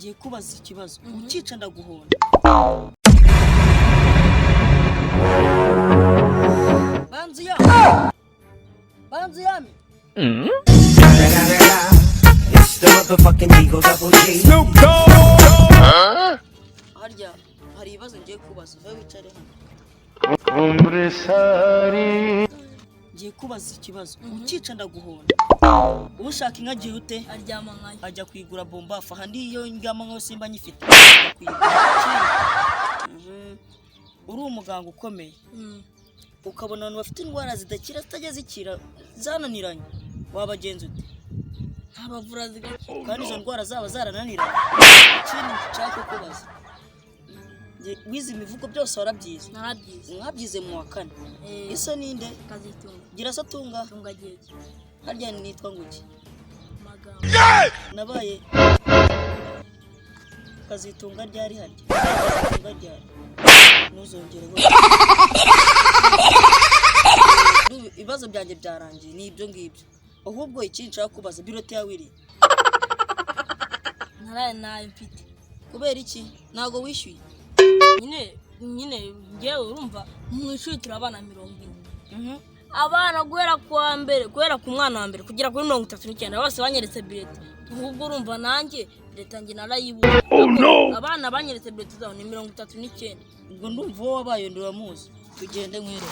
ngiye kubaza ikibazo ukica ndaguhonda banzi yami It's the motherfucking Eagle Double G. Snoop Dogg. harya hari ibibazo ngiye kubaza wowe wicare ngiye kubaza ikibazo ukica ndaguhonda ushaka inka gihe ute aryama nkayo ajya kwigura bombafa handi iyo ndyama nko simba nyifite uri umuganga ukomeye ukabona abantu bafite indwara zidakira zitajya zikira zananiranye wabagenza ute abavura zigakira kandi izo ndwara zaba zarananiranye ikindi nshaka kubaza wize imivugo byose warabyize mwabyize mu wa kane iso ninde kazitunga gira so tunga giye harya nitwa nguki magambo nabaye kazitunga ryari harya kazitunga ryari nuzongereho ibibazo byanjye byarangiye ni ibyo ngibyo ahubwo iki nshaka kubaza birote yawiri nayo mfite kubera iki nago wishyuye nyine ngewe urumva mu ishuri turabana 40 abana guhera kwa mbere guhera ku mwana wa mbere kugera kuri 39 bose banyeretse bilete ahubwo urumva nanjye leta nge narayibuze abana banyeretse bilete zabo ni 39 ubwo ndumva wowe wabaye nduramuzi tugende mwere